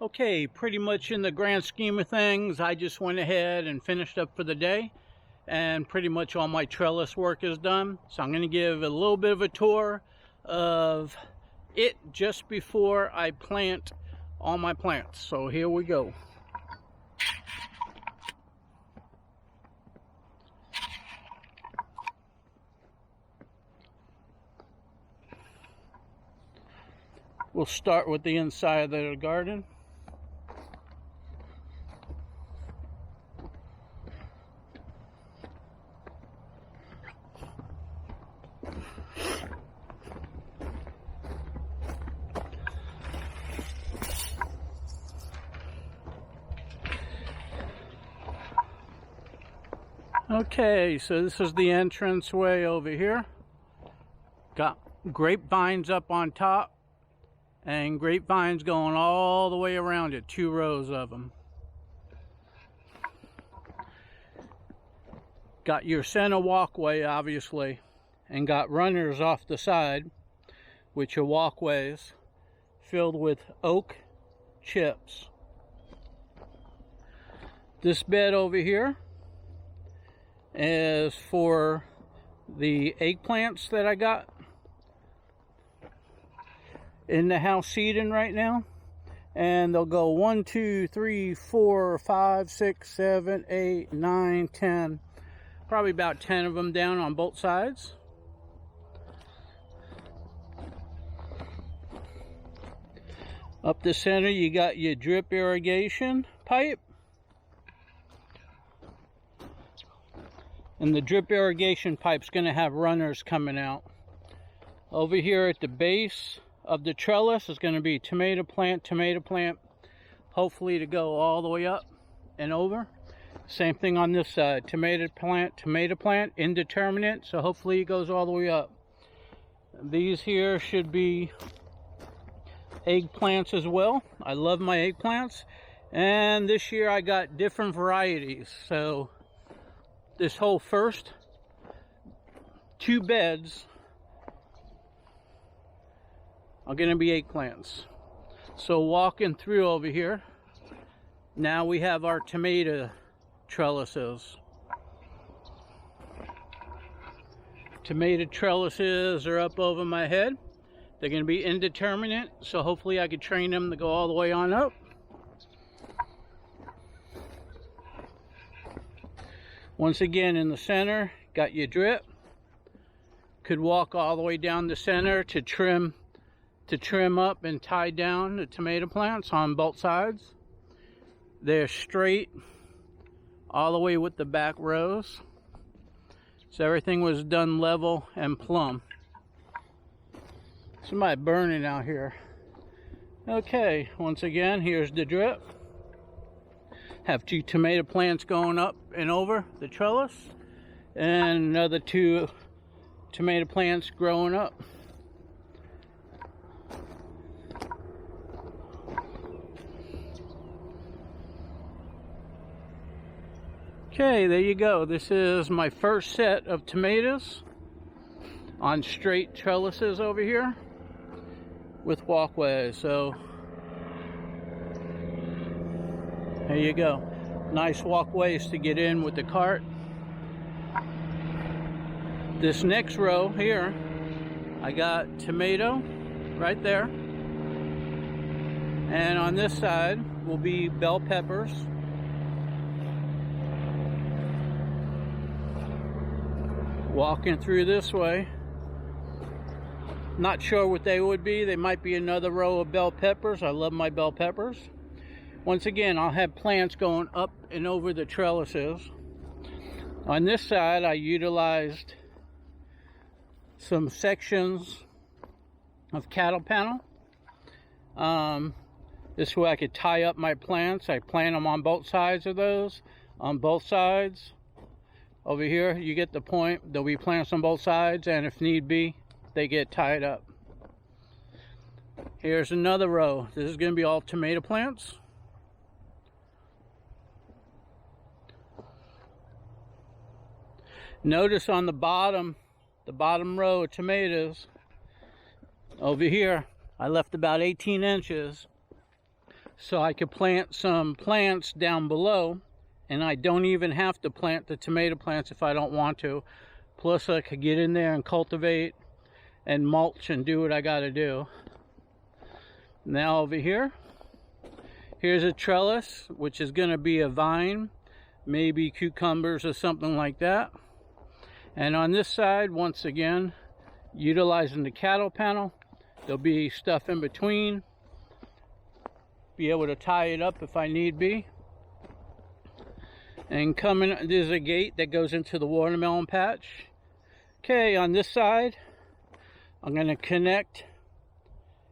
Okay, pretty much in the grand scheme of things, I just went ahead and finished up for the day, and pretty much all my trellis work is done. So I'm going to give a little bit of a tour of it just before I plant all my plants. So here we go. We'll start with the inside of the garden. Okay, so this is the entrance way over here. Got grapevines up on top and grapevines going all the way around it, 2 rows of them. Got your center walkway, obviously, and got runners off the side, which are walkways filled with oak chips. This bed over here is for the eggplants that I got in the house seeding right now, and they'll go 1, 2, 3, 4, 5, 6, 7, 8, 9, 10, probably about 10 of them down on both sides. Up the center you got your drip irrigation pipe, and the drip irrigation pipe's going to have runners coming out. Over here at the base of the trellis is going to be tomato plant, hopefully to go all the way up and over. Same thing on this side, tomato plant, indeterminate, so hopefully it goes all the way up. These here should be eggplants as well. I love my eggplants, and this year I got different varieties. So this whole first 2 beds are going to be eggplants. So walking through over here, now we have our tomato trellises. Tomato trellises are up over my head. They're going to be indeterminate, so hopefully I could train them to go all the way on up. Once again, in the center, got your drip. Could walk all the way down the center to trim up and tie down the tomato plants on both sides. They're straight all the way with the back rows. So everything was done level and plumb. Somebody burning out here. Okay, once again, here's the drip. Have 2 tomato plants going up and over the trellis, and another 2 tomato plants growing up. Okay, there you go. This is my first set of tomatoes on straight trellises over here with walkways. So there you go. Nice walkways to get in with the cart. This next row here, I got tomato right there. And on this side will be bell peppers. Walking through this way, not sure what they would be. They might be another row of bell peppers. I love my bell peppers. Once again, I'll have plants going up and over the trellises. On this side, I utilized some sections of cattle panel. This way I could tie up my plants. I plant them on both sides of those, on both sides. Over here, you get the point. There'll be plants on both sides, and if need be, they get tied up. Here's another row. This is going to be all tomato plants. Notice on the bottom row of tomatoes, over here, I left about 18 inches so I could plant some plants down below, and I don't even have to plant the tomato plants if I don't want to. Plus I could get in there and cultivate and mulch and do what I got to do. Now over here, here's a trellis, which is going to be a vine, maybe cucumbers or something like that. And on this side, once again, utilizing the cattle panel, there'll be stuff in between. Be able to tie it up if I need be. And coming, there's a gate that goes into the watermelon patch. Okay, on this side, I'm going to connect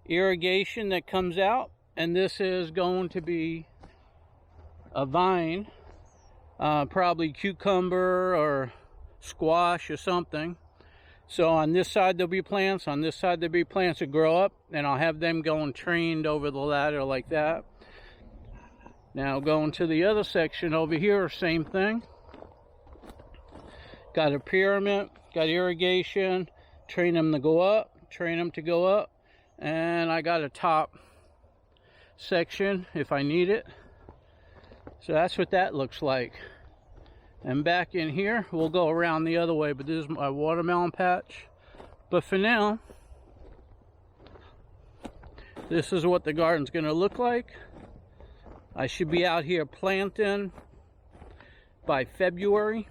irrigation that comes out, and this is going to be a vine, probably cucumber or squash or something. So on this side there'll be plants, on this side there'll be plants that grow up, and I'll have them going trained over the ladder like that. Now going to the other section over here, same thing. Got a pyramid, got irrigation, train them to go up, train them to go up, and I got a top section if I need it. So that's what that looks like. And back in here, we'll go around the other way, but this is my watermelon patch. But for now, this is what the garden's going to look like. I should be out here planting by February.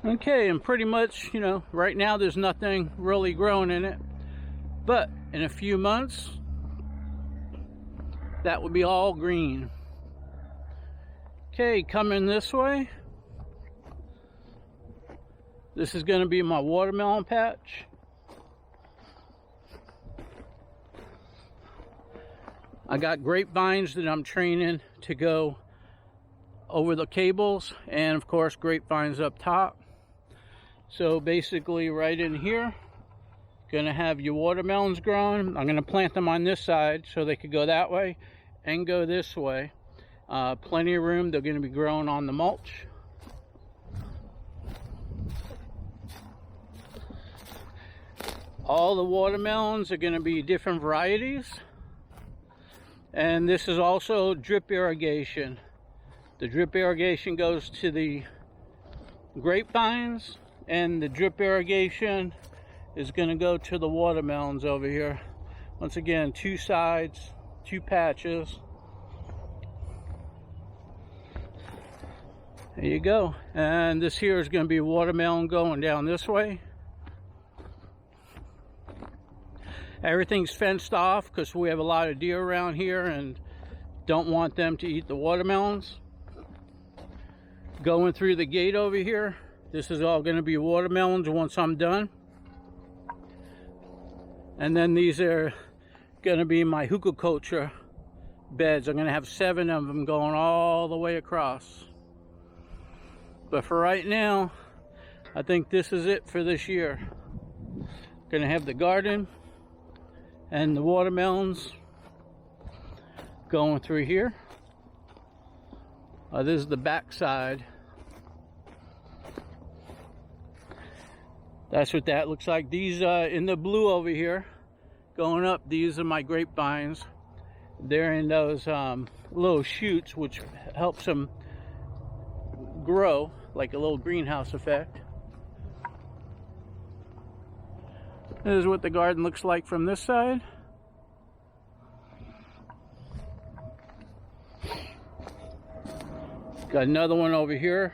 Okay, and pretty much, you know, right now there's nothing really growing in it, but in a few months that would be all green. Okay, coming this way, this is going to be my watermelon patch. I got grapevines that I'm training to go over the cables, and of course grapevines up top. So basically right in here, gonna have your watermelons growing. I'm gonna plant them on this side so they could go that way and go this way. Plenty of room. They're gonna be growing on the mulch. All the watermelons are gonna be different varieties. And this is also drip irrigation. The drip irrigation goes to the grapevines, and the drip irrigation is going to go to the watermelons over here. Once again, two sides, two patches. There you go. And this here is going to be watermelon going down this way. Everything's fenced off because we have a lot of deer around here and don't want them to eat the watermelons. Going through the gate over here, this is all going to be watermelons once I'm done. And then these are going to be my hugelkultur beds. I'm going to have 7 of them going all the way across. But for right now, I think this is it for this year. Going to have the garden and the watermelons going through here. This is the back side. That's what that looks like. These in the blue over here, going up, these are my grapevines. They're in those little shoots, which helps them grow like a little greenhouse effect. This is what the garden looks like from this side. Got another one over here.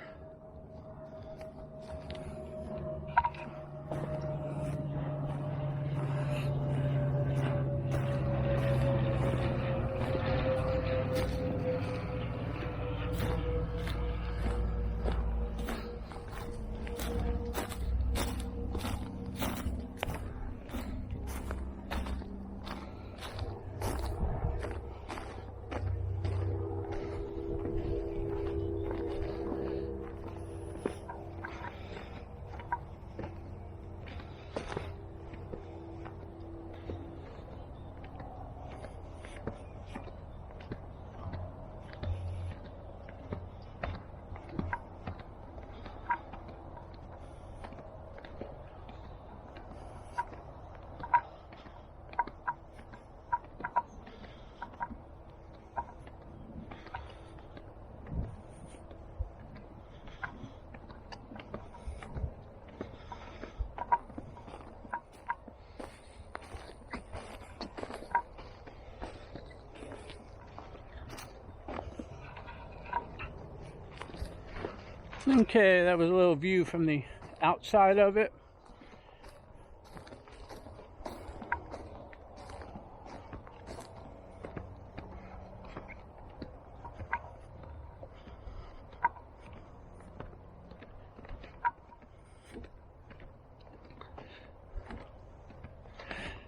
Okay, that was a little view from the outside of it.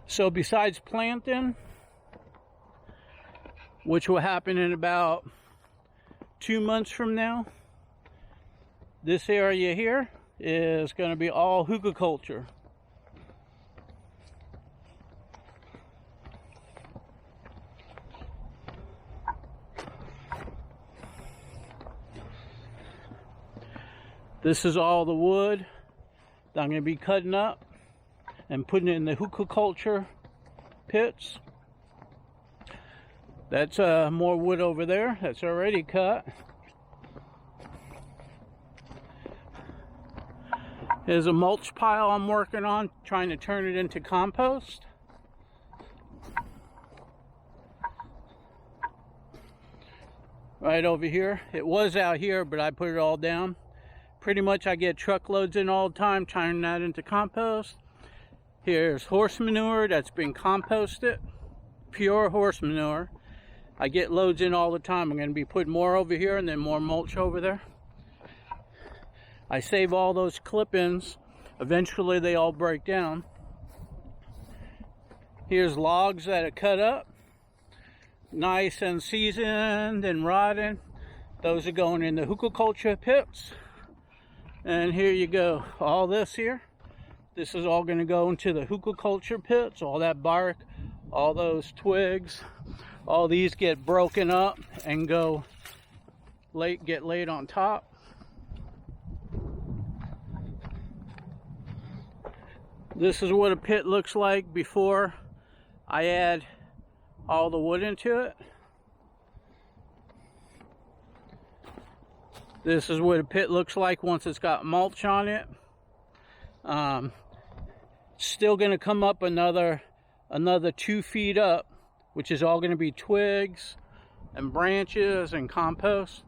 So besides planting, which will happen in about 2 months from now, this area here is going to be all hugelkultur. This is all the wood that I'm going to be cutting up and putting it in the hugelkultur pits. That's more wood over there that's already cut. Here's a mulch pile I'm working on, trying to turn it into compost. Right over here. It was out here, but I put it all down. Pretty much I get truckloads in all the time, turning that into compost. Here's horse manure that's been composted. Pure horse manure. I get loads in all the time. I'm going to be putting more over here and then more mulch over there. I save all those clip-ins. Eventually they all break down. Here's logs that are cut up. Nice and seasoned and rotted. Those are going in the hugelkultur pits. And here you go. All this here. This is all going to go into the hugelkultur pits. All that bark, all those twigs. All these get broken up and get laid on top. This is what a pit looks like before I add all the wood into it. This is what a pit looks like once it's got mulch on it. Still going to come up another 2 feet up, which is all going to be twigs and branches and compost.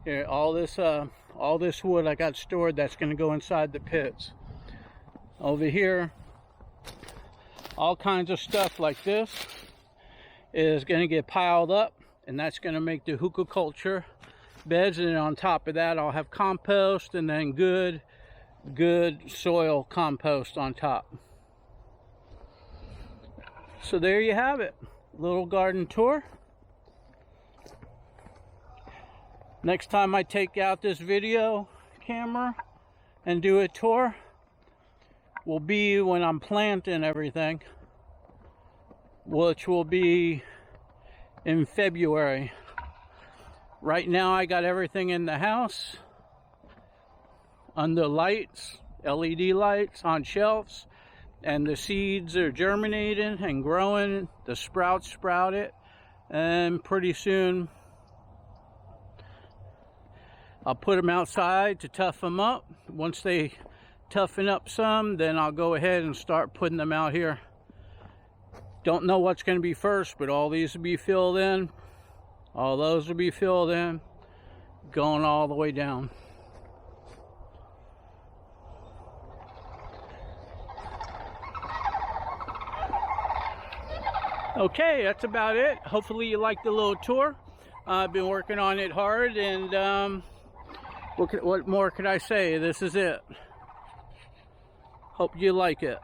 Here, all this wood I got stored, that's going to go inside the pits. Over here, all kinds of stuff like this is going to get piled up, and that's going to make the hugelkultur beds. And then on top of that, I'll have compost, and then good soil compost on top. So there you have it, little garden tour. Next time I take out this video camera and do a tour will be when I'm planting everything, which will be in February. Right now I got everything in the house under lights, LED lights on shelves, and the seeds are germinating and growing. The sprouts sprouted, and pretty soon I'll put them outside to tough them up. Once they toughen up some, then I'll go ahead and start putting them out here. Don't know what's going to be first, but all these will be filled in. All those will be filled in, going all the way down. Okay, that's about it. Hopefully you liked the little tour. I've been working on it hard, and what more could I say? This is it. Hope you like it.